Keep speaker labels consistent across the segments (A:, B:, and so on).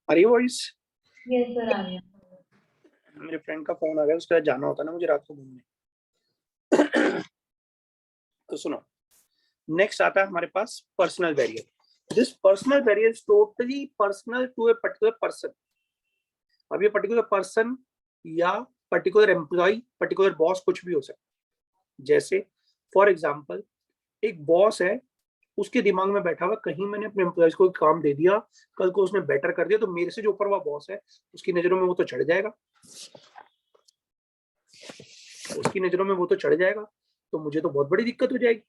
A: अरे voice
B: yes sir आ गया।
A: मेरे फ्रेंड का फोन आ गया, उसके साथ जाना होता ना मुझे रात को घूमने। तो सुनो, नेक्स्ट आता है हमारे पास personal barrier. This personal barrier is totally personal to a particular person. अब ये पर्टिकुलर पर्सन या पर्टिकुलर एम्प्लॉय, पर्टिकुलर बॉस कुछ भी हो सकता है। जैसे फॉर एग्जाम्पल, एक बॉस है, उसके दिमाग में बैठा हुआ कहीं मैंने अपने एम्प्लॉयज को काम दे दिया, कल को उसने बेटर कर दिया तो मेरे से जो ऊपर हुआ बॉस है उसकी नजरों में वो तो चढ़ जाएगा, उसकी नजरों में वो तो चढ़ जाएगा, तो मुझे तो बहुत बड़ी दिक्कत हो जाएगी।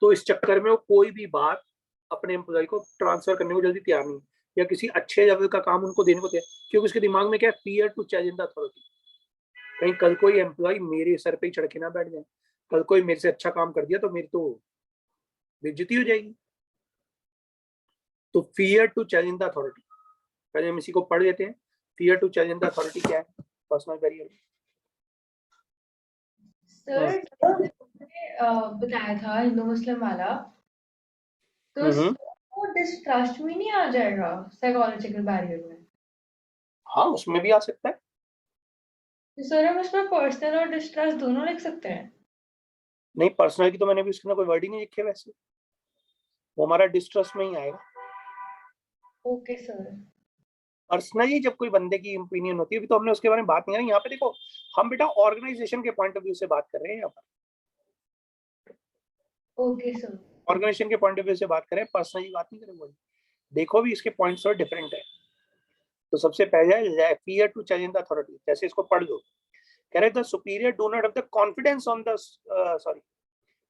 A: तो इस चक्कर में वो कोई भी बात अपने एम्प्लॉय को ट्रांसफर करने को जल्दी तैयार नहीं, या किसी अच्छे लेवल का काम उनको देने को तैयार, क्योंकि उसके दिमाग में क्या है, fear to challenge the authority. कहीं कल कोई एम्प्लॉय मेरे सर पे ही चढ़ के ना बैठ जाए, कल कोई मेरे से अच्छा काम कर दिया तो मेरी तो बेइज्जती हो जाएगी। तो fear to challenge the authority, पहले हम इसी को पढ़ लेते हैं। Fear to challenge the authority क्या है पर्सनल बैरियर।
B: सर बताया था हिंदू मुस्लिम वाला, तो
A: हम्म,
B: वो डिस्ट्रस्ट में नहीं आ जाएगा साइकोलॉजिकल बैरियर में?
A: हाँ उसमें भी आ सकता है।
B: तो सर हम उसमें पर्सनल और डिस्ट्रस्ट दोनों लिख सकते हैं?
A: नहीं, पर्सनल की तो मैंने भी उसके अंदर कोई वर्ड ही नहीं लिखे, वैसे वो हमारा डिस्ट्रस्ट में ही आएगा।
B: Okay sir.
A: पर्सनली जब कोई बंदे की ओपिनियन होती है, अभी तो हमने उसके बारे में बात नहीं करी यहाँ पे। देखो, हम बेटा ऑर्गेनाइजेशन के पॉइंट ऑफ व्यू से बात कर रहे हैं यहाँ पर,
B: ओके सर।
A: ऑर्गेनाइजेशन के पॉइंट ऑफ व्यू से बात करें, पर्सनली बात नहीं करेंगे। देखो भी इसके पॉइंट्स और डिफरेंट है। तो सबसे पहले है fear to challenge the authority, जैसे इसको पढ़ लो। कह रहे the superior do not have the confidence on the, sorry,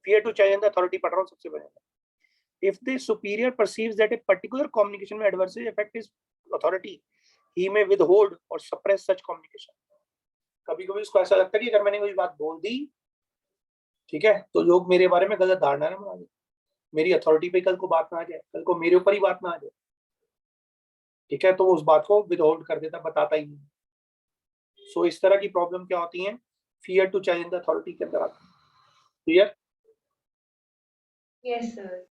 A: fear to challenge the authority पढ़ रहा हूँ सबसे पहले। If the superior perceives that a particular communication may adversely affect his authority, he may withhold or suppress such communication. कभी कभी उसको ऐसा लगता है कि अगर मैंने कोई बात बोल दी, ठीक है, तो लोग मेरे बारे में गलत धारणा ना बना दे, मेरी अथॉरिटी पे कल को बात ना आ जाए, कल को मेरे ऊपर ही बात ना आ जाए, ठीक है, तो वो उस बात को विदहोल्ड कर देता, बताता ही नहीं। सो इस तरह की प्रॉब्लम क्या होती है, fear to challenge the authority के अंदर आती है। क्लियर।
B: Yes sir.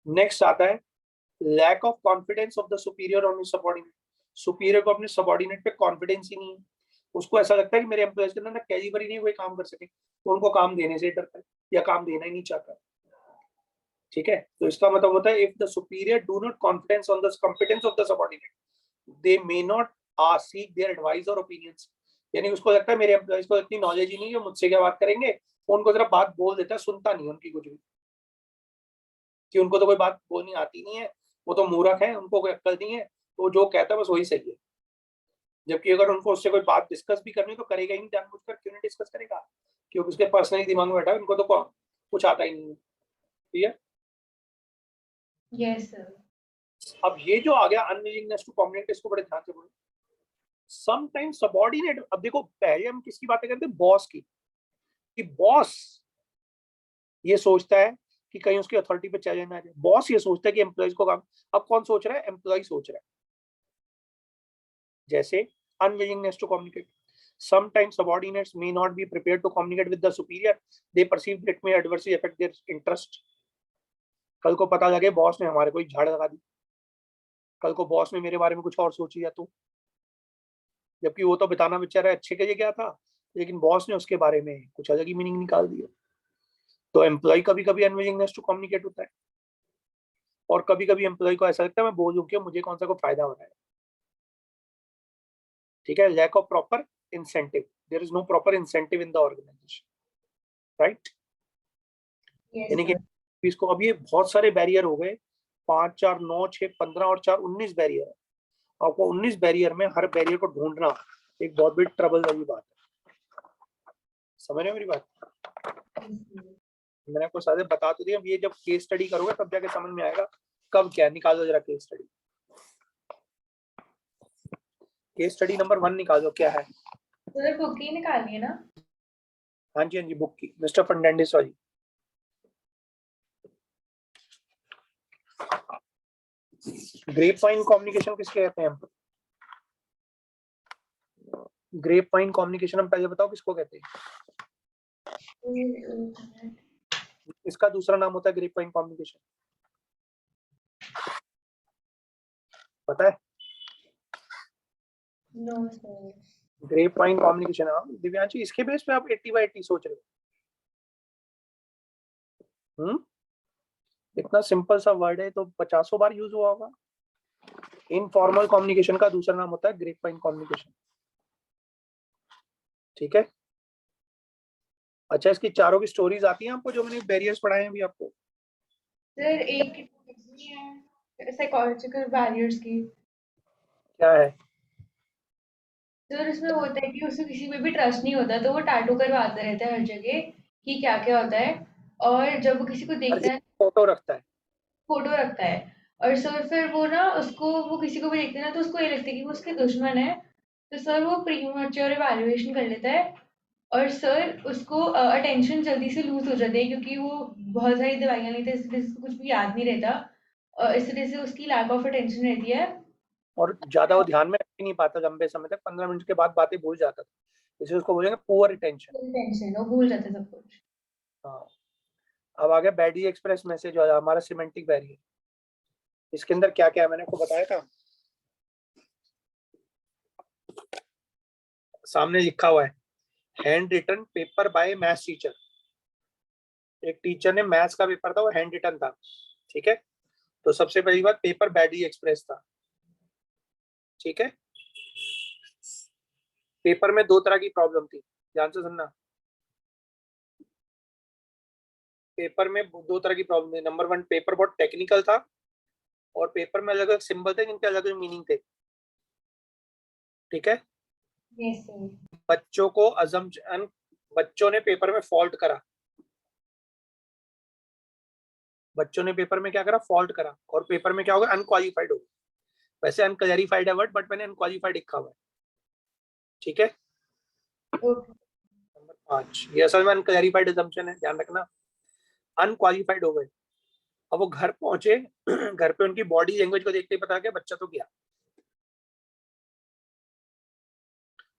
A: नेक्स्ट आता है lack of confidence of the superior on his subordinate. Superior को अपने सबऑर्डिनेट पे कॉन्फिडेंस ही नहीं है, उसको ऐसा लगता है कि मेरे एम्प्लॉयज के अंदर कैलिबर ही नहीं, कोई काम कर सके, तो उनको काम देने से डरता है या काम देना ही नहीं चाहता। ठीक है, तो इसका मतलब होता है if the superior do not confidence on the competence of the subordinate, they may not seek their advice और ओपिनियंस। यानी उसको लगता है मेरे एम्प्लॉयज को इतनी नॉलेज ही नहीं है, मुझसे क्या बात करेंगे, उनको जरा बात बोल देता है, सुनता नहीं उनकी कुछ भी, कि उनको तो कोई बात बोलनी आती नहीं है, वो तो मूर्ख है, उनको कोई अक्ल नहीं है, तो जो कहता है बस वही सही है। जबकि अगर उनको उससे कोई बात डिस्कस भी करनी तो करेगा ही नहीं, जानबूझकर क्यों नहीं डिस्कस करेगा, क्योंकि उसके पर्सनली दिमाग में बैठा है, उनको तो कुछ आता ही नहीं है। ठीक है।
B: Yes sir.
A: अब ये जो आ गया अनविलिंगनेस टू कम्युनिकेट, इसको बड़े ध्यान से बोलो। समटाइम्स सबऑर्डिनेट, अब देखो पहले हम किसकी बातें करते हैं, बॉस की, कि बॉस ये सोचता है कि कहीं उसकी अथॉरिटी पे चैलेंज ना जाए, बॉस ये सोचता है कि एम्प्लॉइज को काम, अब कौन सोच रहा है, एम्प्लॉय सोच रहा है। जैसे unwillingness to communicate, sometimes subordinates may not be prepared to communicate with the superior, they perceive that may adversely affect their interest। कल को पता लगे बॉस ने हमारे को झाड़ लगा दी, कल को बॉस ने मेरे बारे में कुछ और सोच लिया तो, जबकि वो तो बताना बेचारा अच्छे के लिए गया था, लेकिन बॉस ने उसके बारे में कुछ अलग ही मीनिंग निकाल दिया। तो एम्प्लॉय कभी कभी अनविलिंगनेस टू कम्युनिकेट होता है, और कभी कभी एम्प्लॉय को ऐसा लगता है मैं बोलूं कि मुझे कौन सा को फायदा हो रहा है। ठीक है, lack of proper incentive, there is no proper incentive in the organization, right.
B: Yes
A: यानी कि
B: सर।
A: इसको अब ये बहुत सारे बैरियर हो गए, 5 4 9 6 15 और 4 19 बैरियर है। आपको 19 बैरियर में हर बैरियर को ढूंढना एक बहुत बड़ी ट्रबल वाली बात है। समझ रहे हो मेरी बात। मैंने आपको सारे बता तो दिया, अब ये जब केस स्टडी करोगे तब जाके समझ में आएगा कब क्या। निकालो जरा case study, case study number 1 निकालो क्या है।
B: सर बुक ही निकालिए ना।
A: हाँ जी हाँ जी, बुक की, मिस्टर फर्नांडिस वाली। ग्रेप वाइन कम्युनिकेशन किसके कहते हैं हम, ग्रेप वाइन कम्युनिकेशन हम पहले बताओ किसको कहते हैं। इसका दूसरा नाम होता है ग्रेप वाइन कम्युनिकेशन, पता है।
B: No sir.
A: Grape wine communication. हाँ दिव्यांशी, इसके बेस पे आप 80/80 सोच रहे हो? इतना सिंपल सा वर्ड है तो 50 बार यूज हुआ होगा। इनफॉर्मल कम्युनिकेशन का दूसरा नाम होता है ग्रेप वाइन कम्युनिकेशन। ठीक है। अच्छा, इसकी चारों की स्टोरीज आती हैं आपको, जो मैंने बैरियर्स पढ़ाए हैं अभी आपको?
B: सर एक है साइकोलॉजिकल बैरियर्स की।
A: क्या है?
B: सर उसमें होता है कि उसे किसी पे भी ट्रस्ट नहीं होता, तो वो टैटू करवाता रहता है हर जगह कि क्या क्या होता है। और जब वो किसी को
A: हर
B: देखता
A: एक
B: है,
A: फोटो रखता है।
B: फोटो रखता है। और सर फिर वो ना उसको, वो किसी को भी देखते हैं ना, तो उसको ये लगता है कि वो उसके दुश्मन है। तो सर वो प्रीमैच्योर इवैल्यूएशन कर लेता है। और सर उसको अटेंशन जल्दी से लूज हो जाती है, क्योंकि वो बहुत सारी दवाइयाँ लेते हैं, इस वजह से उसको कुछ भी याद नहीं रहता। इस वजह से उसकी लैक ऑफ अटेंशन रहती है।
A: और ज्यादा वो ध्यान में रख ही नहीं पाता, लंबे समय तक 15 मिनट के बाद बातें भूल जाता था, इसलिए उसको बोलेंगे पुअर रिटेंशन।
B: टेंशन, वो भूल जाते हैं सब कुछ।
A: हाँ। अब आ गया बैडी एक्सप्रेस मैसेज वाला, हमारा सिमेंटिक बैरियर। इसके अंदर क्या क्या है मैंने आपको बताया था। सामने लिखा हुआ है hand written paper by maths teacher. एक टीचर ने मैथ्स का पेपर था, वो हैंड रिटन था। ठीक है। तो सबसे पहली बात, पेपर बैडी एक्सप्रेस था। ठीक है। पेपर में दो तरह की प्रॉब्लम थी, ध्यान से सुनना। पेपर में दो तरह की प्रॉब्लम थी। नंबर वन, पेपर बहुत टेक्निकल था, और पेपर में अलग अलग सिंबल थे जिनके अलग अलग मीनिंग थे। ठीक है।
B: Yes sir.
A: बच्चों को अजम्पशन, बच्चों ने पेपर में फॉल्ट करा। बच्चों ने पेपर में क्या करा? फॉल्ट करा। और पेपर में क्या होगा? अनक्वालिफाइड होगा। वैसे अनक्लैरिफाइड है वर्ड, बट मैंने अनक्वालिफाइड लिखा हुआ है। ठीक है।
B: ओके।
A: नंबर 5, ये असल में अनक्लैरिफाइड अजम्पशन है, ध्यान रखना। अनक्वालिफाइड हो गए। अब वो घर पहुंचे, घर पे उनकी बॉडी लैंग्वेज को देखते ही पता गया बच्चा तो गया।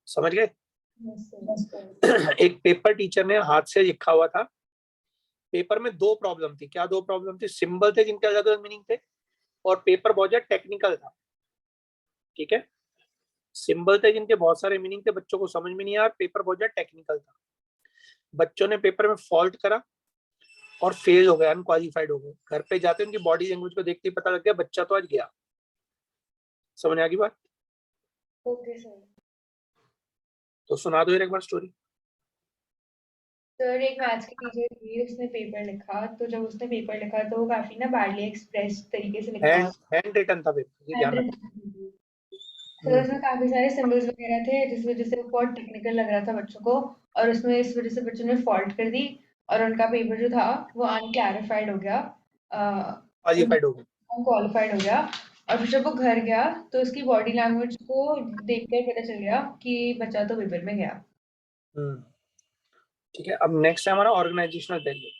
A: समझ गए?
B: Yes sir.
A: एक पेपर टीचर ने हाथ से लिखा हुआ था। पेपर में दो प्रॉब्लम थी। क्या दो प्रॉब्लम थी? सिंबल थे जिनके अलग अलग मीनिंग थे, और पेपर बहुत ज्यादा टेक्निकल था। ठीक है। सिंबल थे जिनके बहुत सारे मीनिंग थे, बच्चों को समझ में नहीं आया, पेपर बहुत ज्यादा टेक्निकल था। बच्चों ने पेपर में फॉल्ट करा और फेल हो गए, अनक्वालिफाइड हो गए। घर पे जाते उनकी बॉडी लैंग्वेज को देखते ही पता लग गया बच्चा तो आज गया। समझ आ गई बात?
B: Okay sir.
A: तो सुना दो एक बार स्टोरी।
B: सर एक मैथ्स की टीचर थी, उसने पेपर लिखा, तो जब उसने पेपर लिखा तो वो काफी ना बैडली एक्सप्रेस तरीके से लिखा।
A: हैंड रिटन था पेपर, ये ध्यान रखना।
B: तो उसमें काफी सारे सिंबल्स वगैरह थे, जिस वजह से वो बहुत टेक्निकल लग रहा था बच्चों को। और उसमें इस वजह से बच्चों ने फॉल्ट कर दी, और उनका पेपर जो था वो अनक्लैरिफाइड हो गया,
A: क्वालिफाइड हो गए।
B: अनक्वालिफाइड हो गया। और फिर जब वो घर गया, तो उसकी बॉडी लैंग्वेज को देख कर पता चल गया कि बच्चा तो पेपर में गया।
A: हम्म। ठीक है। अब नेक्स्ट है हमारा ऑर्गेनाइजेशनल बैरियर।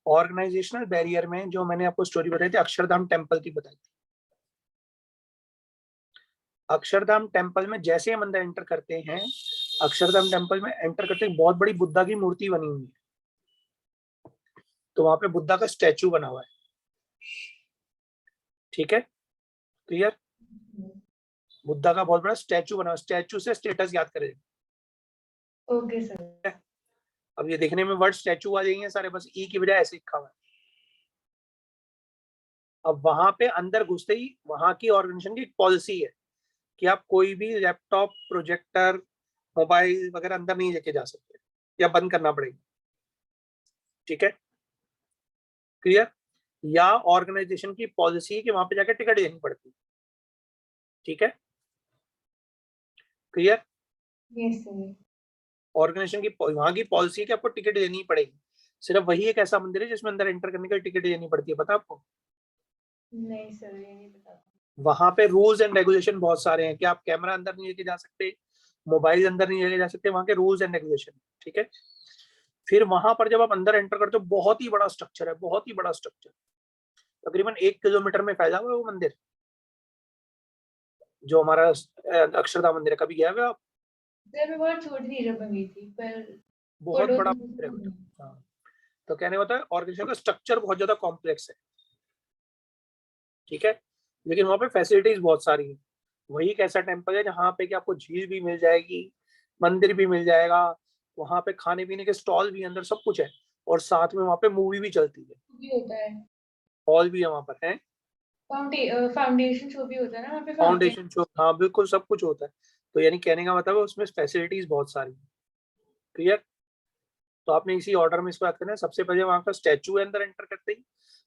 A: ऑर्गेनाइजेशनल बैरियर में जो मैंने आपको स्टोरी बताई थी, अक्षरधाम टेम्पल की बताई थी। अक्षरधाम टेम्पल में जैसे हम अंदर एंटर करते हैं, अक्षरधाम टेम्पल में एंटर करते ही बहुत बड़ी बुद्धा की मूर्ति बनी हुई है। तो वहां पे बुद्धा का स्टैचू बना हुआ है। ठीक है। क्लियर? बुद्धा का बहुत बड़ा स्टैचू बना हुआ है। स्टैचू से स्टेटस याद करें।
B: Okay sir.
A: अब ये देखने में वर्ड स्टैचू आ जाएंगे सारे, बस ई की बजाय ऐसे लिखा हुआ है। अब वहां पे अंदर घुसते ही वहां की ऑर्गेनाइजेशन की पॉलिसी है कि आप कोई भी लैपटॉप, प्रोजेक्टर, मोबाइल वगैरह अंदर नहीं लेके जा सकते, या बंद करना पड़ेगा। ठीक है। क्लियर? या ऑर्गेनाइजेशन की पॉलिसी है कि वहां पे जाकर टिकट देनी पड़ती है। ठीक है। क्लियर?
B: Yes sir.
A: ऑर्गेनाइजेशन की वहां की पॉलिसी है कि आपको टिकट देनी पड़ेगी। सिर्फ वही एक ऐसा मंदिर है जिसमें अंदर एंटर करने के लिए टिकट देनी पड़ती है, पता आपको?
B: नहीं सर, ये नहीं पता।
A: वहां पे रूल्स एंड रेगुलेशन बहुत सारे हैं कि आप कैमरा अंदर नहीं लेके जा सकते, मोबाइल अंदर नहीं लेके जा सकते, वहां के रूल्स एंड रेगुलेशन। ठीक है। फिर वहां पर जब आप अंदर एंटर करते हो, बहुत ही बड़ा स्ट्रक्चर है, बहुत ही बड़ा स्ट्रक्चर। तकरीबन 1 किलोमीटर में फैला हुआ है वो मंदिर, जो हमारा अक्षरधाम मंदिर है। कभी गया हुआ आप?
B: सर मैं बहुत छोटी थी जब मैं गई थी, पर
A: बहुत
B: फोटोज
A: बड़ा मंदिर है
B: में।
A: बेटा। हाँ। तो कहने का होता है ऑर्गेनाइजेशन का स्ट्रक्चर बहुत ज्यादा कॉम्प्लेक्स है। ठीक है। लेकिन वहां पे फैसिलिटीज बहुत सारी है। वही एक ऐसा टेम्पल है जहाँ पे कि आपको झील भी मिल जाएगी, मंदिर भी मिल जाएगा, वहां पे खाने पीने के स्टॉल भी अंदर सब कुछ है, और साथ में वहां पे मूवी भी चलती है,
B: भी होता है,
A: हॉल भी है वहां पर है,
B: फाउंडेशन शो भी होता है ना वहाँ पे, फाउंटेन।
A: फाउंडेशन शो, हाँ बिल्कुल सब कुछ होता है। तो यानी कहने का मतलब है उसमें फैसिलिटीज बहुत सारी। क्लियर? तो आपने इसी ऑर्डर में इसको याद करना है। सबसे पहले वहां का स्टैचू है, अंदर एंटर करते ही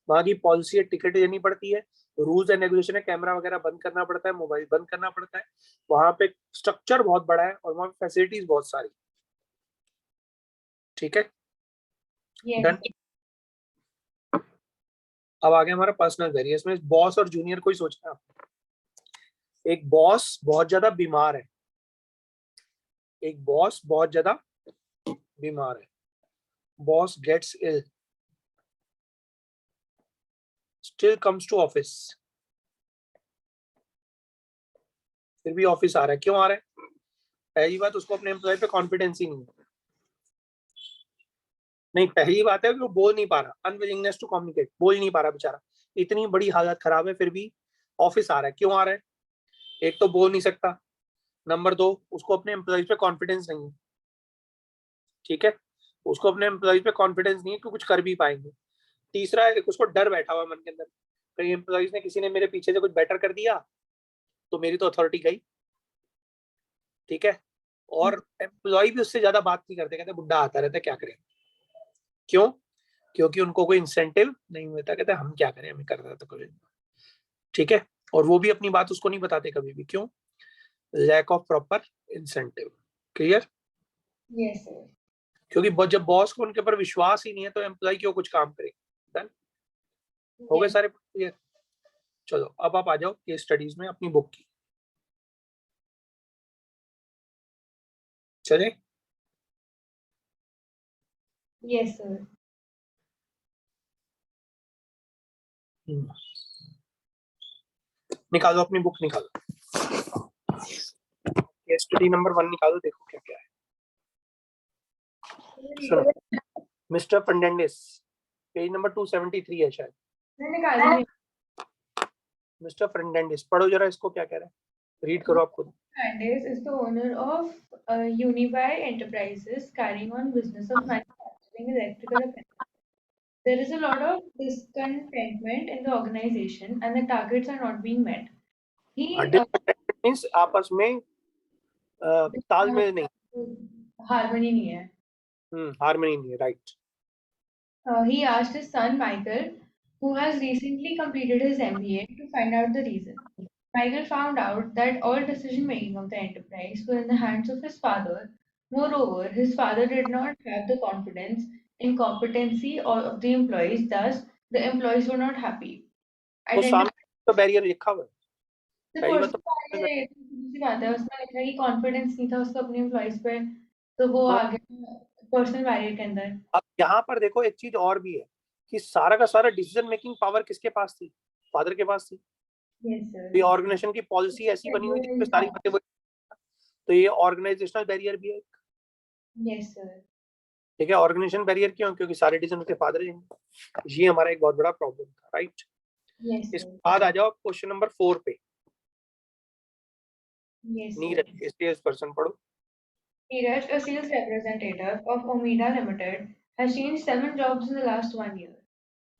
A: वहां की पॉलिसी है, टिकट देनी पड़ती है, रूल्स एंड रेगुलेशन है, कैमरा वगैरह बंद करना पड़ता है, मोबाइल बंद करना पड़ता है। वहां पे स्ट्रक्चर बहुत बड़ा है और वहां पे फैसिलिटीज बहुत सारी। ठीक है,
B: यस।
A: डन। अब आगे हमारा पर्सनल वेरिएंस। इसमें बॉस और जूनियर को ही सोचना है आपको। एक बॉस बहुत ज्यादा बीमार है, एक बॉस बहुत ज्यादा बीमार है, boss gets ill, still comes to office, फिर भी ऑफिस आ रहा है। क्यों आ रहा है? पहली बात, उसको अपने एम्प्लॉय पे कॉन्फिडेंस ही नहीं है। नहीं, पहली बात है कि वो बोल नहीं पा रहा, अनविलिंगनेस टू कम्युनिकेट, बोल नहीं पा रहा बेचारा, इतनी बड़ी हालत खराब है फिर भी ऑफिस आ रहा है। क्यों आ रहा है? एक तो बोल नहीं सकता, नंबर दो उसको अपने एम्प्लॉय पे कॉन्फिडेंस नहीं है। ठीक है, उसको अपने एम्प्लॉय पे कॉन्फिडेंस नहीं है कि कुछ कर भी पाएंगे। तीसरा है, उसको डर बैठा हुआ मन के अंदर, कहीं एम्प्लॉयज ने, किसी ने मेरे पीछे से कुछ बेटर कर दिया तो मेरी तो अथॉरिटी गई। ठीक है, और एम्प्लॉय भी उससे ज्यादा बात नहीं करते, कहते बुड्ढा आता रहता है क्या करें। क्यों? क्योंकि उनको कोई इंसेंटिव नहीं मिलता, कहते हम क्या करें, हमें करना तो करें। ठीक है, और वो भी अपनी बात उसको नहीं बताते कभी भी। क्यों? Lack of proper incentive. Clear?
B: Yes sir.
A: क्योंकि जब बॉस को उनके ऊपर विश्वास ही नहीं है तो एम्प्लॉय क्यों कुछ काम करे। डन? हो गए
B: यस।
A: सारे क्लियर? चलो अब आप आ जाओ केस स्टडीज में अपनी बुक की। चले?
B: Yes sir.
A: निकालो अपनी बुक, निकालो केस स्टडी नंबर 1 निकालो, देखो क्या क्या है। सुनो, मिस्टर फर्नांडिस, पेज नंबर 273 है शायद।
B: मैंने निकाली नहीं।
A: मिस्टर फर्नांडिस, पढ़ो जरा इसको क्या कह रहा है, रीड करो आप खुद।
B: Fernandez is the owner of Unibuy Enterprises, carrying on business of manufacturing electrical appliances. There is a lot of discontentment in the organization, and the targets are not being met. He
A: means आपस में तालमेल नहीं,
B: harmony नहीं है.
A: Harmony नहीं है, right.
B: He asked his son Michael, who has recently completed his MBA, to find out the reason. Michael found out that all decision making of the enterprise were in the hands of his father. Moreover, his father did not have the confidence in competency of the employees, thus, the employees were not happy.
A: वो
B: Identify
A: सामने तो barrier लिखा हुआ है,
B: the
A: पहली बात
B: person
A: तो।
B: की बात है, उसमें लिखा है कि कॉन्फिडेंस नहीं था उसको अपने एम्प्लॉइज पे, तो वो
A: हाँ,
B: आ गया पर्सनल बैरियर के अंदर.
A: अब यहाँ पर देखो एक चीज और भी है कि सारा का सारा डिसीजन मेकिंग पावर किसके पास थी? फादर के पास थी।
B: यस
A: तो ये
B: सर.
A: ऑर्गेनाइजेशन की पॉलिसी ऐसी बनी हुई थी जिसमें सारी बातें तो ये ऑर्गेनाइजेशनल बैरियर भी है।
B: Yes sir.
A: ठीक है, ऑर्गेनाइजेशन बैरियर क्यों? क्योंकि सारे डिसीजन उसके फादर लेंगे। ये हमारा एक बहुत बड़ा प्रॉब्लम था, राइट।
B: यस
A: इसके
B: सर.
A: बाद आ जाओ क्वेश्चन नंबर 4 पे।
B: Yes sir.
A: नीरज, इसलिए इस पर्सन पढ़ो।
B: Neeraj, a sales representative of Omida Limited, has changed 7 jobs in the last 1 year.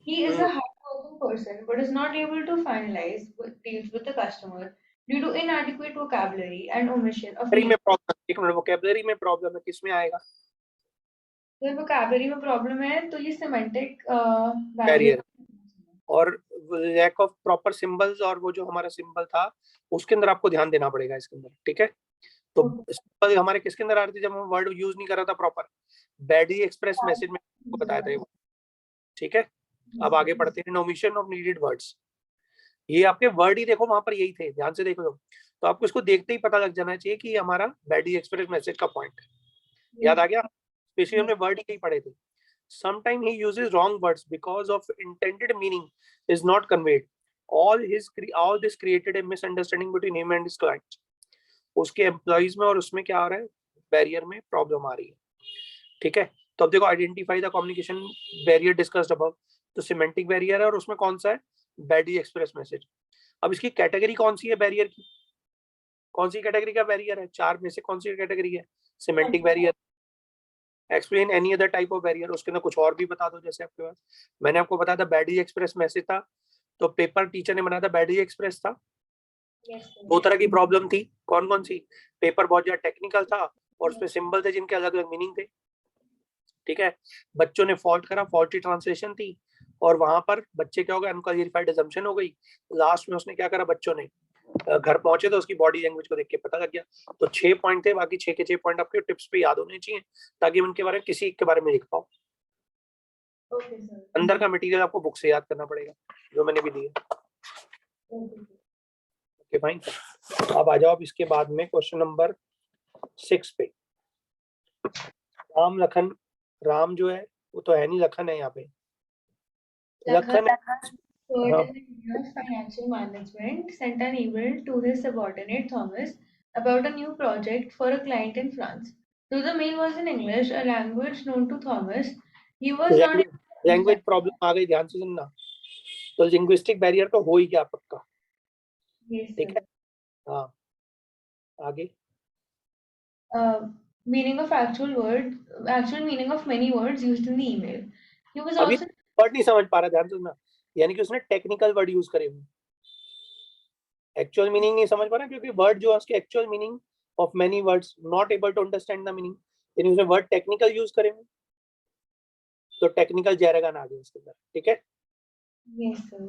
B: He is a hardworking person but is not able to finalize deals with the customer due to inadequate vocabulary and omission of
A: में
B: needed.
A: Problem, एक minute, vocabulary में problem है, किसमें आएगा?
B: अगर vocabulary में problem है तो ये semantic barrier.
A: बैरियर। और लैक ऑफ प्रॉपर सिंबल्स, और वो जो हमारा सिंबल था उसके अंदर आपको ध्यान देना पड़ेगा इसके अंदर। ठीक है, तो सिंबल हमारे किसके अंदर आ रही थी जब हम वर्ड यूज नहीं कर रहा था प्रॉपर? बैडली एक्सप्रेस मैसेज में बताया था ये। ठीक है, अब आगे पढ़ते हैं। ओमिशन ऑफ नीडेड वर्ड्स, ये आपके वर्ड ही देखो वहां पर यही थे, ध्यान से देखो। तो आपको इसको देखते ही पता लग जाना चाहिए कि हमारा बैडली एक्सप्रेस मैसेज का पॉइंट है। याद आ गया? स्पेशली हमने वर्ड ही पढ़े थे। Sometimes he uses wrong words because of intended meaning is not conveyed. All this created a misunderstanding between him and his client. उसके एम्प्लॉइज में और उसमें क्या आ रहा है? बैरियर में प्रॉब्लम आ रही है। ठीक है, तो अब देखो, identify the communication barrier discussed above. तो सिमेंटिक बैरियर है और उसमें कौन सा है? Badly express message. अब इसकी कैटेगरी कौन सी है बैरियर की? कौन सी कैटेगरी का बैरियर है? 4 में से कौन सी कैटेगरी है? Semantic barrier. Explain any other type of barrier, उसके अंदर कुछ और भी बता दो। जैसे आपके पास मैंने आपको बताया था बैडरी एक्सप्रेस मैसेज था, तो पेपर टीचर ने बनाया था बैडरी एक्सप्रेस था। दो तरह की प्रॉब्लम थी, कौन कौन सी? पेपर बहुत ज्यादा टेक्निकल था और उसमें सिंबल थे जिनके अलग अलग मीनिंग थे। ठीक है, बच्चों ने फॉल्ट करा, फॉल्टी ट्रांसलेशन थी, और वहां पर बच्चे क्या हो गए, अनक्वालिफाइड अजम्पशन हो गई। लास्ट में उसने क्या करा, बच्चों ने घर पहुंचे तो उसकी बॉडी लैंग्वेज को देख के पता लग गया। तो 6 पॉइंट थे, बाकी 6 के 6 पॉइंट आपके टिप्स पे याद होने चाहिए, ताकि उनके बारे में किसी के बारे में लिख पाओ। अंदर का मटेरियल आपको बुक से याद करना पड़ेगा, जो मैंने भी दिया। ओके फाइन, अब आ जाओ आप इसके बाद में क्वेश्चन नंबर 6 पे। राम लखन, राम जो है वो तो है नहीं, लखन है यहाँ पे। Lakhan
B: Financial management sent an email to his subordinate Thomas about a new project for a client in France. Though the mail was in English, a language known to Thomas, he was not able to
A: language
B: understand.
A: Problem आ गई, ध्यान से सुनना। तो linguistic barrier तो हो ही गया पक्का।
B: Yes,
A: ठीक
B: sir.
A: है, हाँ आगे।
B: Meaning of actual meaning of many words used in the email. He was
A: अभी
B: also
A: वर्ड नहीं समझ पा रहा, ध्यान से सुनना। यानी कि उसने टेक्निकल वर्ड यूज करे हुए, एक्चुअल मीनिंग नहीं समझ पा रहा, क्योंकि वर्ड जो है उसके actual meaning of many words, not able to understand the meaning, यानी उसने वर्ड टेक्निकल यूज करे हुए, तो टेक्निकल जैरगन आ गया इसके अंदर। ठीक है,
B: yes, sir.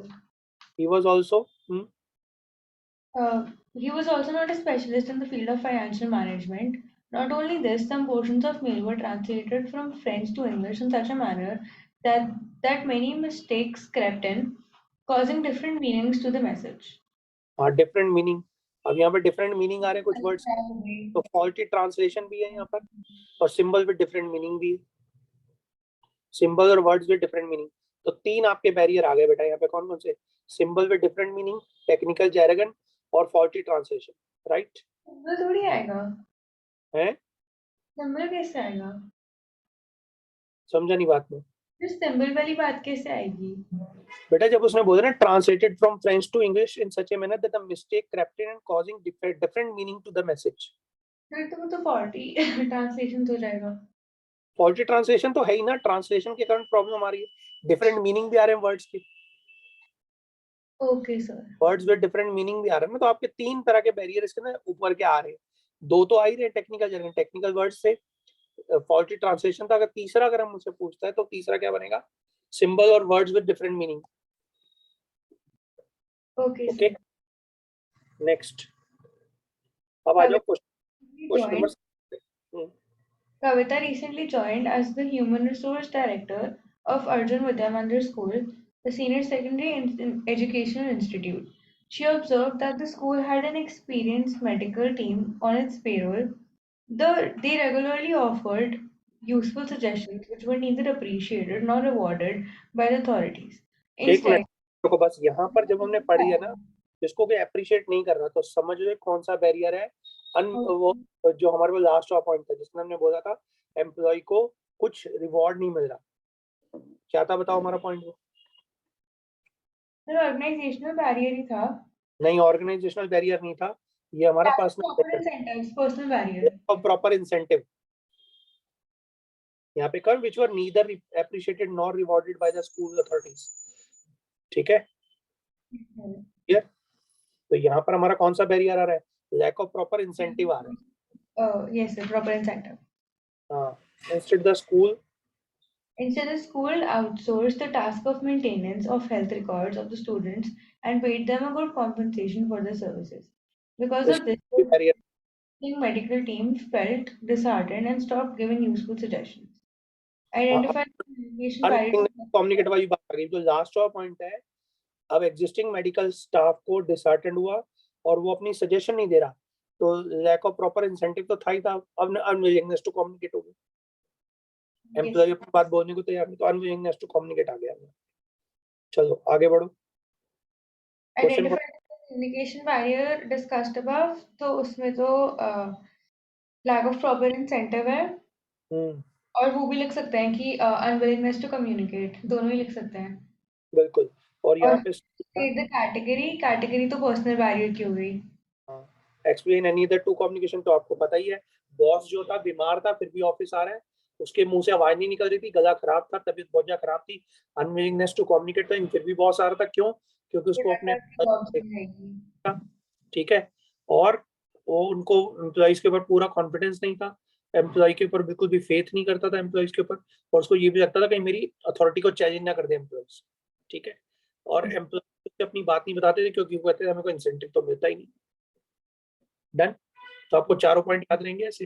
A: He was also
B: He was also not a specialist in the field of financial management. Not only this, some portions of mail were translated from French to English in such a manner that many mistakes crept in, causing different meanings to the message.
A: हाँ different meaning. अब यहाँ पे different meaning आ रहे हैं कुछ words, तो faulty translation भी है यहाँ पर, और सिंबल विद डिफरेंट मीनिंग भी है, सिंबल और वर्ड्स विद डिफरेंट मीनिंग। तो 3 आपके बैरियर आ गए बेटा यहाँ पे, कौन कौन से? Symbol with different meaning, technical jargon, और फॉल्टी ट्रांसलेशन। राइट
B: सिंबल थोड़ी आएगा,
A: है?
B: सिंबल कैसे आएगा?
A: समझा नहीं बात में
B: फिर सिंबल वाली बात कैसे आएगी?
A: बेटा, जब उसने बोला ना translated from French to English in such a manner that the mistake crept in and causing different meaning to the message।
B: फिर तो वो तो फॉल्टी ट्रांसलेशन हो जाएगा।
A: फॉल्टी ट्रांसलेशन तो है ही ना, ट्रांसलेशन के कारण प्रॉब्लम आ रही है, डिफरेंट मीनिंग भी आ रहे हैं वर्ड्स के,
B: okay sir.
A: Words with different meaning भी आ रहे हैं ना। तो आपके 3 तरह के बैरियर इसके अंदर ऊपर के आ रहे हैं, 2 तो आ ही रहे, टेक्निकल जर्गन, टेक्निकल वर्ड से फॉल्टी ट्रांसलेशन था। अगर तीसरा अगर हम मुझसे पूछता है तो तीसरा क्या बनेगा? सिंबल और words with different meaning.
B: Okay
A: okay
B: sir.
A: Next, अब आ जाओ question
B: Joined
A: number.
B: Kavita recently joined as the Human Resource Director of Arjun Vidyamandir School, the senior secondary educational institute. She observed that the school had an experienced medical team on its payroll. They regularly offered useful suggestions which were neither appreciated nor rewarded by the authorities.
A: एक
B: Instead,
A: minute को बस, यहाँ पर जब हमने पढ़ी है ना, जिसको कोई अप्रिशिएट नहीं कर रहा, तो समझ लो कौन सा बैरियर है। वो जो हमारे पास लास्ट पॉइंट था जिसमें हमने बोला था एम्प्लॉय को कुछ रिवॉर्ड नहीं मिल रहा, क्या था बताओ हमारा पॉइंट? वो
B: ऑर्गेनाइजेशनल बैरियर ही था।
A: नहीं, ऑर्गेनाइजेशनल बैरियर नहीं था, ये हमारा
B: पर्सनल बैरियर।
A: Proper incentive. यहाँ पे कर which were neither appreciated nor rewarded by the school authorities. ठीक है, क्लियर? तो यहाँ पर हमारा कौन सा बैरियर आ रहा है? लैक ऑफ प्रॉपर इंसेंटिव आ रहा है।
B: Yes sir, proper incentive.
A: हाँ, instead the school
B: Instead, the school outsourced the task of maintenance of health records of the students and paid them a good compensation for their services. Because of this,
A: barrier,
B: the medical team felt disheartened and stopped giving useful suggestions. Identify communication barriers.
A: Communicate वाली बात आ गई, जो last वाला point है। अब existing medical staff को disheartened हुआ और वो अपनी सजेशन नहीं दे रहा, तो लैक ऑफ प्रॉपर इंसेंटिव तो था ही था। अब अनविलिंगनेस टू कम्युनिकेट हो गई, एम्प्लॉय अपनी बात बोलने को तैयार नहीं, तो अनविलिंगनेस टू कम्युनिकेट आ गया। चलो आगे बढ़ो।
B: Identify the communication barrier discussed above. तो उसमें तो lack of proper incentive है, और वो भी लिख सकते हैं कि unwillingness to communicate, दोनों ही लिख सकते हैं।
A: बिल्कुल, और यहाँ
B: और
A: पे
B: कैटेगरी तो पर्सनल बैरियर की हो गई।
A: Explain any other two communication, तो आपको पता ही है, बॉस जो था बीमार था फिर भी ऑफिस आ रहा है, उसके मुंह से आवाज नहीं निकल रही थी, गला खराब था, तबीयत बहुत ज्यादा खराब थी, अनविलिंगनेस टू कम्युनिकेट था, फिर भी बॉस आ रहा था। क्यों? क्योंकि उसको अपने ठीक है, और वो उनको एम्प्लॉइज के ऊपर पूरा कॉन्फिडेंस नहीं था, एम्प्लॉय के ऊपर बिल्कुल भी फेथ नहीं करता था एम्प्लॉइज के ऊपर, और उसको ये भी लगता था कि मेरी अथॉरिटी को चैलेंज ना कर दे एम्प्लॉइज। ठीक है, और एम्प्लॉय अपनी बात नहीं बताते थे क्योंकि वो कहते थे हमें कोई इंसेंटिव तो मिलता ही नहीं। डन। तो आपको चारों पॉइंट याद रहेंगे ऐसे।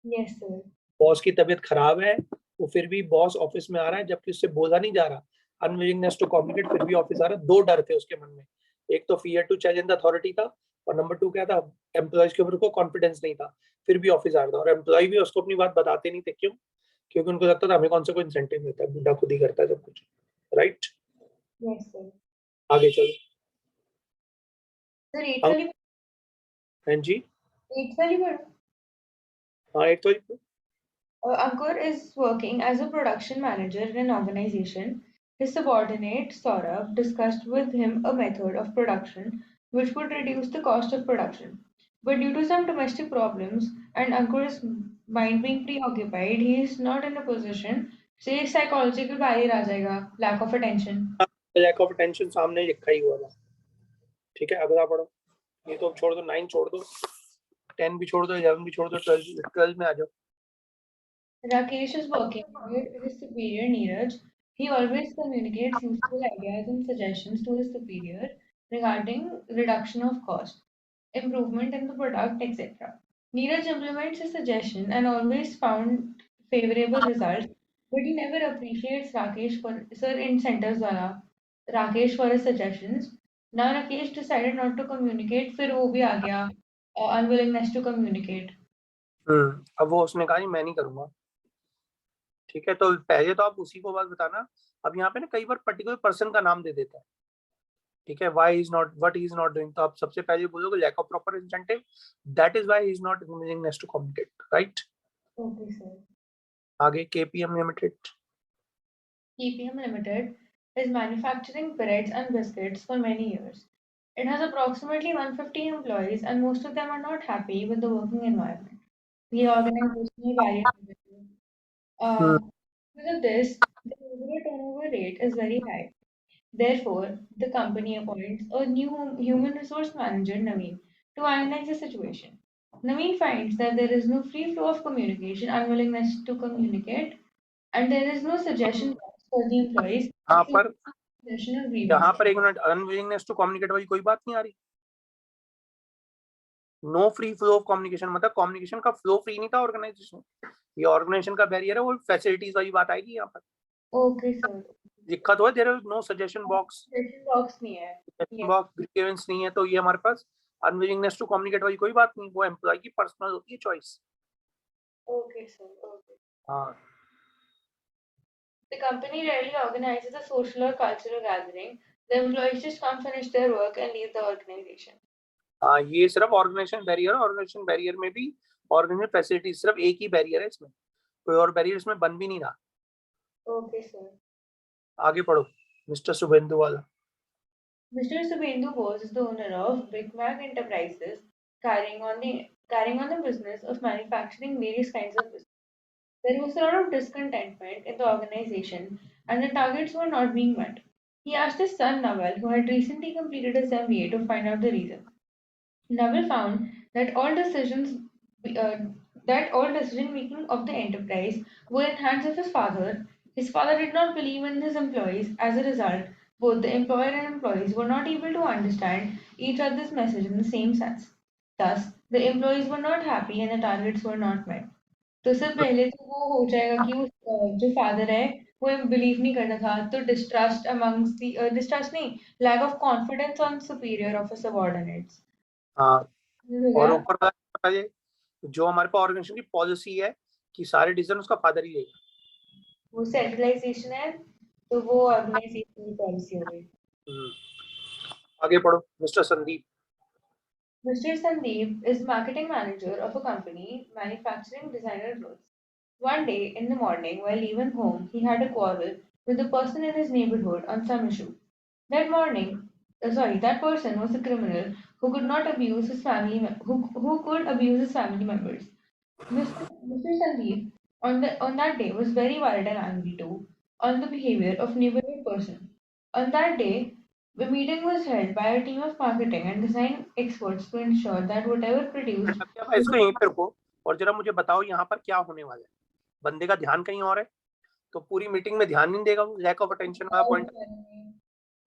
B: Yes sir.
A: बॉस की तबीयत खराब है, वो फिर भी बॉस ऑफिस में आ रहा है जबकि उससे बोला नहीं जा रहा, अनविलिंगनेस टू कम्युनिकेट, फिर भी ऑफिस आ रहा है। दो डर थे उसके मन में, एक तो fear to challenge the authority था, और नंबर 2 क्या था, एम्प्लॉयज के ऊपर को कॉन्फिडेंस नहीं था, फिर भी ऑफिस आ रहा था। और एम्प्लॉय भी उसको अपनी बात बताते नहीं थे। क्यों? क्योंकि उनको लगता था हमें कौन सा कोई इंसेंटिव मिलता है, बुढ़ा खुद ही करता है सब कुछ। Right,
B: yes sir.
A: आगे चलो।
B: सर 8 वाली,
A: हाँ जी,
B: 8 वाली पढ़ो।
A: हाँ एक तो
B: Ankur is working as a production manager in an organization. His subordinate, Saurabh, discussed with him a method of production which would reduce the cost of production. But due to some domestic problems and Ankur's mind being preoccupied, he is not in a position. Say psychological barrier आ जाएगा, lack of attention.
A: Lack of attention सामने लिखा ही हुआ था। ठीक है, अगला पढ़ो। ये तो छोड़ दो, 9 छोड़ दो, 10 भी छोड़ दो, 11 भी छोड़ दो, 12 में आ जाओ।
B: Rakesh is working with his superior Neeraj. He always communicates useful ideas and suggestions to his superior regarding reduction of cost, improvement in the product, etc. Neeraj implements his suggestion and always found favorable results, but he never appreciates Rakesh for sir incentives wala Rakesh for his suggestions. Now Rakesh decided not to communicate, फिर वो भी आ गया unwillingness to communicate.
A: अब वो उसने कहा नहीं मैं नहीं करूंगा। ठीक है, तो पहले तो आप उसी को बात बताना। अब यहाँ पे ना कई बार पर्टिकुलर पर्सन का नाम दे देता है। ठीक है, why is not, what is not doing, तो आप सबसे पहले बोलोगे lack of proper incentive, that is why is not willingness to communicate. Right,
B: Okay, sir.
A: आगे KPM limited.
B: KPM Limited is manufacturing breads and biscuits for many years. It has approximately 150 employees, and most of them are not happy with the working environment. The organizational barrier. Because of this, the overall turnover rate is very high. Therefore, the company appoints a new human resource manager, Naveen, to analyze the situation. Naveen finds that there is no free flow of communication, unwillingness to communicate, and there is no suggestion box for the employees
A: यहाँ
B: to
A: पर
B: suggestion or grievance.
A: यहाँ पर एक minute, unwillingness to communicate वाली कोई बात नहीं आ रही। No free flow of communication मतलब कम्युनिकेशन का फ्लो फ्री नहीं था ऑर्गेनाइजेशन, ये ऑर्गेनाइजेशन का बैरियर है, वो फैसिलिटीज वाली बात आएगी यहाँ पर।
B: Okay, sir.
A: दिक्कत हो, there is no suggestion box,
B: Suggestion box नहीं है.
A: सजेशन बॉक्स ग्रीवेंस नहीं है, तो ये हमारे पास अनविलिंगनेस टू कम्युनिकेट वाली कोई बात नहीं, वो एम्प्लॉय की पर्सनल होती है चॉइस।
B: Okay, sir. Okay.
A: हाँ,
B: The company rarely organizes a social or cultural gathering. The employees just come finish their work and leave the organization.
A: हाँ, ये सिर्फ ऑर्गेनाइजेशन बैरियर है। ऑर्गेनाइजेशन बैरियर में भी ऑर्गेनाइजेशन फैसिलिटीज सिर्फ एक ही बैरियर है, इसमें कोई और बैरियर इसमें बन भी नहीं रहा।
B: Okay, sir.
A: आगे पढ़ो, मिस्टर शुभेंदु वाला।
B: Mr. Subhendu Bose is the owner of Big Mac Enterprises, carrying on the business of manufacturing various kinds of business. There was a lot of discontentment in the organization, and the targets were not being met. He asked his son Naval, who had recently completed his MBA, to find out the reason. Naval found uh, that all decision making of the enterprise were in hands of his father. His father did not believe in his employees. As a result, both the employer and employees were not able to understand each other's message in the same sense. Thus, the employees were not happy and the targets were not met. तो उससे पहले तो वो हो जाएगा कि वो जो फादर है वो बिलीव नहीं करता था, तो डिस्ट्रस्ट अमंग्स दी डिस्ट्रस्ट नहीं, lack of confidence on superior of subordinates
A: हाँ,
B: हो
A: और
B: गया।
A: ऊपर वाला ये जो हमारे पास ऑर्गेनाइजेशन की पॉलिसी है कि सारे डिसीजन उसका फादर ही लेगा।
B: वो सेंट्रलाइजेशन है, तो वो ऑर्गेनाइजेशन की पॉलिसी हो गई।
A: आगे पढ़ो, mister Sandeep.
B: Mr. Sandeep is marketing manager of a company manufacturing designer clothes. One day in the morning, while leaving home, he had a quarrel with a person in his neighborhood on some issue. That morning, that person was a criminal who could not abuse his family who could abuse his family members. Mr. Sandeep on that day was very worried and angry too on the behavior of neighborhood person. On that day, the meeting was held by a team of marketing and design experts to ensure that whatever produced
A: अभी आप इसको यहीं पे रखो और जरा मुझे बताओ यहाँ पर क्या होने वाला है। बंदे का ध्यान कहीं और है, तो पूरी मीटिंग में ध्यान नहीं देगा वो, लैक ऑफ अटेंशन वाला पॉइंट।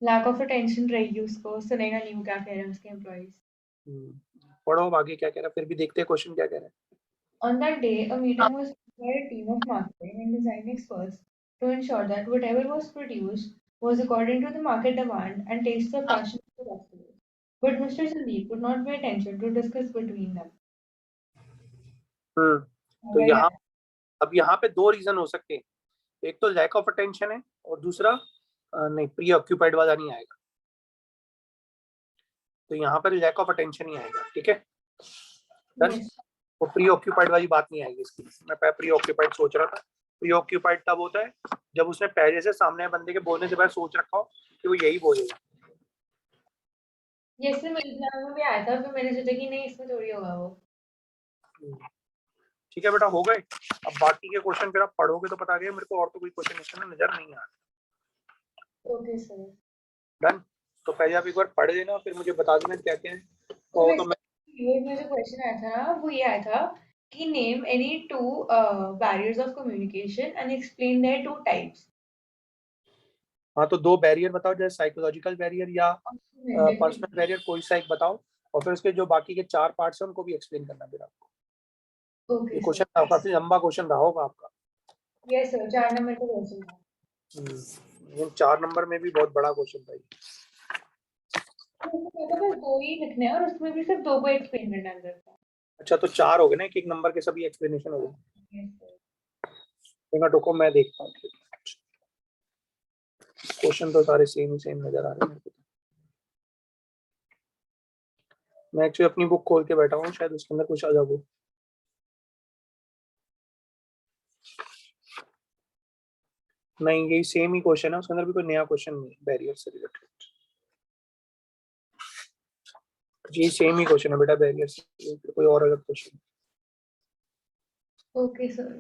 B: लैक ऑफ अटेंशन रहेगी, उसको सुनेगा नहीं वो क्या कह रहे हैं उसके एम्प्लॉइज।
A: पढ़ो अब आगे क्या कह रहा है, फिर भी देखते हैं क्वेश्चन क्या कह रहा है।
B: On that day, a meeting was held by a team of marketing and design experts to ensure that whatever was produced was according to the market demand and tastes of passion of the customers. But Mr. Sandeep could not pay attention to discuss between them.
A: तो यहाँ अब यहाँ पे दो reason हो सकते हैं, एक तो लैक ऑफ अटेंशन है और दूसरा नहीं, प्री ऑक्यूपाइड वाला नहीं आएगा, तो यहाँ पर लैक ऑफ अटेंशन ही आएगा। ठीक है, तो प्री ऑक्यूपाइड वाली बात नहीं आएगी इसकी। मैं प्री ऑक्यूपाइड सोच रहा था, प्री ऑक्यूपाइड तब होता है जब उसने पहले से सामने बंदे के बोलने से पहले सोच रखा हो कि वो यही बोलेगा।
B: ये इसमें मेरे दिमाग में भी आया था, फिर मैंने सोचा कि नहीं इसमें थोड़ी होगा वो।
A: ठीक है बेटा, हो गए। अब बाकी के क्वेश्चन फिर आप पढ़ोगे तो पता गया, मेरे को और तो कोई क्वेश्चन इसमें नजर नहीं आ रहा।
B: Okay sir,
A: done. तो पहले आप एक बार पढ़ लेना, फिर मुझे बता देना क्या क्या है। तो मैं
B: ये जो क्वेश्चन आया था ना, वो ये आया था कि name any two barriers of communication and explain their two types.
A: हाँ, तो दो बैरियर बताओ, जैसे साइकोलॉजिकल बैरियर या पर्सनल बैरियर, कोई सा एक बताओ, और फिर उसके जो बाकी के चार पार्ट्स हैं उनको भी एक्सप्लेन करना फिर आपको। ये क्वेश्चन काफी लंबा क्वेश्चन रहा होगा आपका।
B: यस सर, 4 नंबर का क्वेश्चन था।
A: 4 नंबर में भी बहुत बड़ा क्वेश्चन था ये।
B: बस 2 ही लिखने हैं और उसमें भी सिर्फ 2 को एक्सप्लेन करना अंदर का।
A: अच्छा, तो 4 हो गए ना, एक नंबर के सभी एक्सप्लेनेशन हो गए। रुको मैं देखता हूँ, क्वेश्चन तो सारे सेम नजर आ रहे हैं। मैं एक्चुअली अपनी बुक खोल के बैठा हूँ, शायद उसके अंदर कुछ अलग हो। नहीं, यही सेम ही क्वेश्चन है, उसके अंदर भी कोई नया क्वेश्चन नहीं बैरियर से रिलेटेड। ये सेम ही क्वेश्चन है बेटा, बैरियर से रिलेटेड, कोई और अलग क्वेश्चन।
B: ओके सर,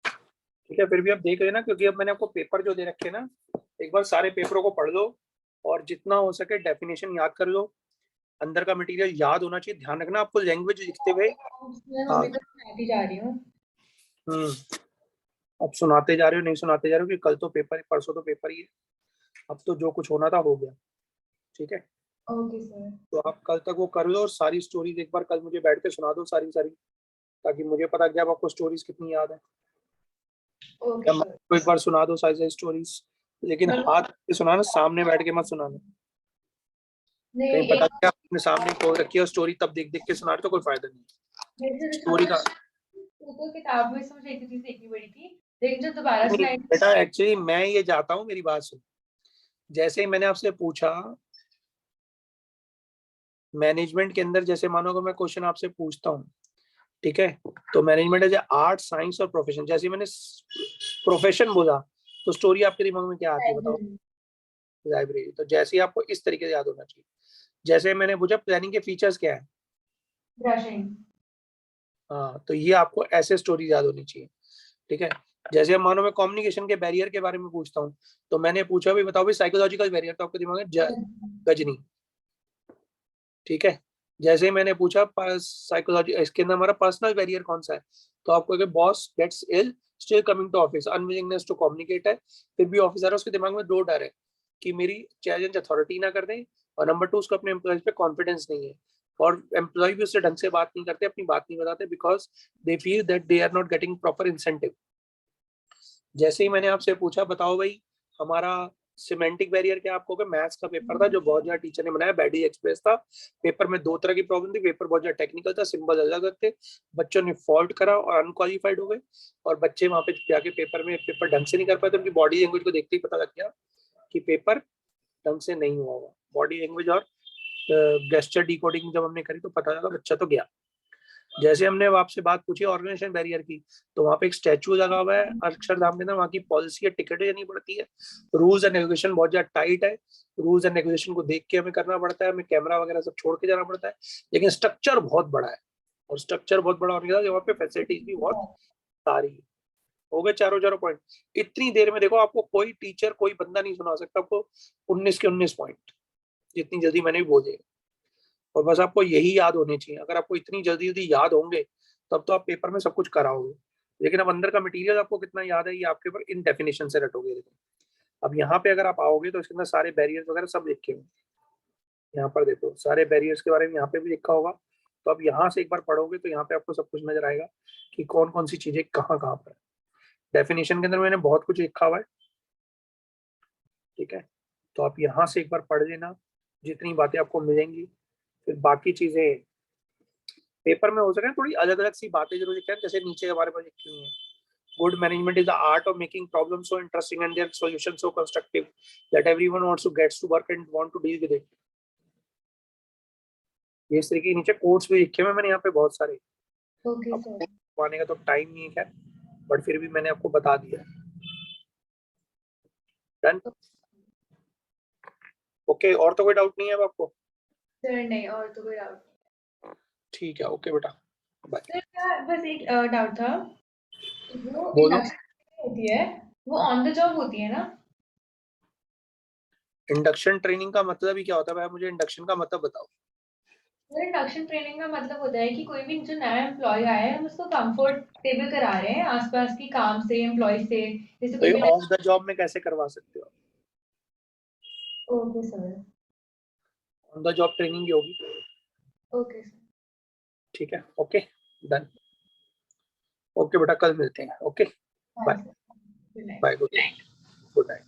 A: ठीक है, फिर भी आप देख लेना, क्योंकि अब मैंने आपको पेपर जो दे रखे ना, एक बार सारे पेपरों को पढ़ लो और जितना हो सके डेफिनेशन याद कर लो। अंदर का मटेरियल याद होना चाहिए। ध्यान रखना, आपको लैंग्वेज लिखते हुए
B: जा रही हूँ।
A: अब सुनाते जा रहे हो, नहीं सुनाते जा रहे हो, कि कल तो पेपर है, परसों तो पेपर ही है। अब तो जो कुछ होना था हो गया। ठीक है,
B: ओके सर।
A: तो आप कल तक वो कर लो और सारी स्टोरीज एक बार कल मुझे बैठ के सुना दो सारी, ताकि मुझे पता कि आपको स्टोरीज कितनी याद है।
B: ओके सर,
A: तो एक बार सुना दो सारी स्टोरीज, लेकिन हाथ पे सुनाना, सामने बैठ के मत सुनाना। कहीं पता क्या आपने सामने खोल रखी है स्टोरी, तब देख के सुना रहे तो कोई फायदा नहीं। स्टोरी का
B: तो किताब में से मुझे एक चीज देखनी पड़ी थी, लेकिन जो दोबारा सुनाई
A: बेटा, एक्चुअली मैं ये जाता हूँ, मेरी बात सुन। जैसे ही मैंने आपसे पूछा मैनेजमेंट के अंदर, जैसे मानो अगर मैं क्वेश्चन आपसे पूछता हूँ, ठीक है, तो मैनेजमेंट है आर्ट, साइंस और प्रोफेशन। जैसे मैंने प्रोफेशन बोला तो स्टोरी आपके दिमाग में क्या आती है बताओ? लाइब्रेरी। तो जैसे ही आपको इस तरीके से याद होना चाहिए। जैसे मैंने पूछा प्लानिंग के फीचर्स क्या है,
B: ब्रशिंग।
A: हाँ, तो ये आपको ऐसे स्टोरी याद होनी चाहिए। ठीक है, जैसे मानो मैं कम्युनिकेशन के बैरियर के बारे में पूछता हूँ, तो मैंने पूछा भाई बताओ भाई साइकोलॉजिकल बैरियर, तो आपके दिमाग में गजनी। ठीक है, जैसे ही मैंने पूछा साइकोलॉजी, इसके अंदर हमारा पर्सनल बैरियर कौन सा है, तो आपको boss gets ill still coming to office, unwillingness to communicate है, फिर भी ऑफिसर है, उसके दिमाग में 2 डर है कि मेरी चैलेंज अथॉरिटी ना कर दें, और नंबर 2 उसको अपने एम्प्लॉयज पे कॉन्फिडेंस नहीं है, और एम्प्लॉय भी उससे ढंग से बात नहीं करते, अपनी बात नहीं बताते, because they feel that they are not getting proper incentive. जैसे ही मैंने आपसे पूछा बताओ भाई हमारा सिमेंटिक बैरियर क्या, आपको मैथ्स का पेपर था जो बहुत ज्यादा टीचर ने बनाया, बैडी एक्सप्रेस था, पेपर में 2 तरह की प्रॉब्लम थी, पेपर बहुत ज्यादा टेक्निकल था, सिंबल अलग अलग थे, बच्चों ने फॉल्ट करा और अनक्वालिफाइड हो गए, और बच्चे वहां पे जाके पेपर ढंग से नहीं कर पाए, तो उनकी बॉडी लैंग्वेज को देखते ही पता लग गया कि पेपर ढंग से नहीं हुआ होगा। बॉडी लैंग्वेज और गेस्चर डिकोडिंग जब हमने करी तो पता लगा बच्चा तो गया। जैसे हमने अब आपसे बात पूछी ऑर्गेनाइजेशन बैरियर की, तो वहां पे एक स्टैचू लगा हुआ है अक्षरधाम के अंदर, वहां की पॉलिसी है, टिकट लेनी पड़ती है, रूल्स एंड रेगुलेशन बहुत ज्यादा टाइट है, रूल्स एंड रेगुलेशन को देख के हमें करना पड़ता है, हमें कैमरा वगैरह सब छोड़ के जाना पड़ता है, लेकिन स्ट्रक्चर बहुत बड़ा है, और स्ट्रक्चर बहुत बड़ा होने के साथ वहाँ पे फैसिलिटीज भी बहुत सारी है। हो गए चारों चारों पॉइंट। इतनी देर में देखो आपको कोई टीचर कोई बंदा नहीं सुना सकता आपको 19 के 19 पॉइंट, जितनी जल्दी मैंने भी बोले, और बस आपको यही याद होने चाहिए। अगर आपको इतनी जल्दी जल्दी याद होंगे तब तो आप पेपर में सब कुछ कराओगे, लेकिन अब अंदर का मटेरियल आपको कितना याद है ये आपके ऊपर इन डेफिनेशन से रटोगे। देखो अब यहाँ पे अगर आप आओगे तो इसके अंदर सारे बैरियर्स वगैरह सब लिखे हुए, यहाँ पर देखो सारे बैरियर्स के बारे में यहाँ पे भी लिखा होगा, तो अब यहाँ से एक बार पढ़ोगे तो यहाँ पे आपको सब कुछ नजर आएगा कि कौन कौन सी चीजें कहाँ कहाँ पर। डेफिनेशन के अंदर मैंने बहुत कुछ लिखा हुआ है, ठीक है, तो आप यहाँ से एक बार पढ़ लेना, जितनी बातें आपको मिलेंगी। फिर बाकी चीजें पेपर में हो सके थोड़ी अलग अलग सी बातें जरूर लिखें, जैसे नीचे के बारे में लिखी हुई है, good management is the art of making problems so interesting and their solution so constructive that everyone wants to gets to work and want to deal with it. ये इस तरीके के नीचे कोट्स भी लिखे हुए मैंने यहाँ पे बहुत सारे।
B: Okay sir.
A: आपको आने का तो टाइम नहीं है, बट फिर भी मैंने आपको बता दिया। डन, ओके, और तो कोई डाउट नहीं है अब आपको?
B: सर नहीं, और तो कोई डाउट।
A: ठीक है, ओके बेटा, बाय।
B: सर क्या, बस एक डाउट था, वो
A: बोलो।
B: इंडक्शन होती है, वो ऑन द जॉब होती है ना?
A: इंडक्शन ट्रेनिंग का मतलब ही क्या होता है भाई? मुझे इंडक्शन का मतलब बताओ।
B: इंडक्शन ट्रेनिंग का मतलब होता है कि कोई भी जो नया एम्प्लॉय आया है हम उसको कंफर्टेबल करा रहे हैं आसपास की काम से, एम्प्लॉय से, जैसे
A: तो
B: कोई
A: ये
B: भी
A: ऑफ द जॉब में कैसे करवा सकते हो?
B: Okay sir.
A: On the job training होगी,
B: ओके सर।
A: ठीक है, ओके, डन, ओके बेटा, कल मिलते हैं, okay,
B: bye
A: bye,
B: sir. Good night.
A: Bye, good night, good night.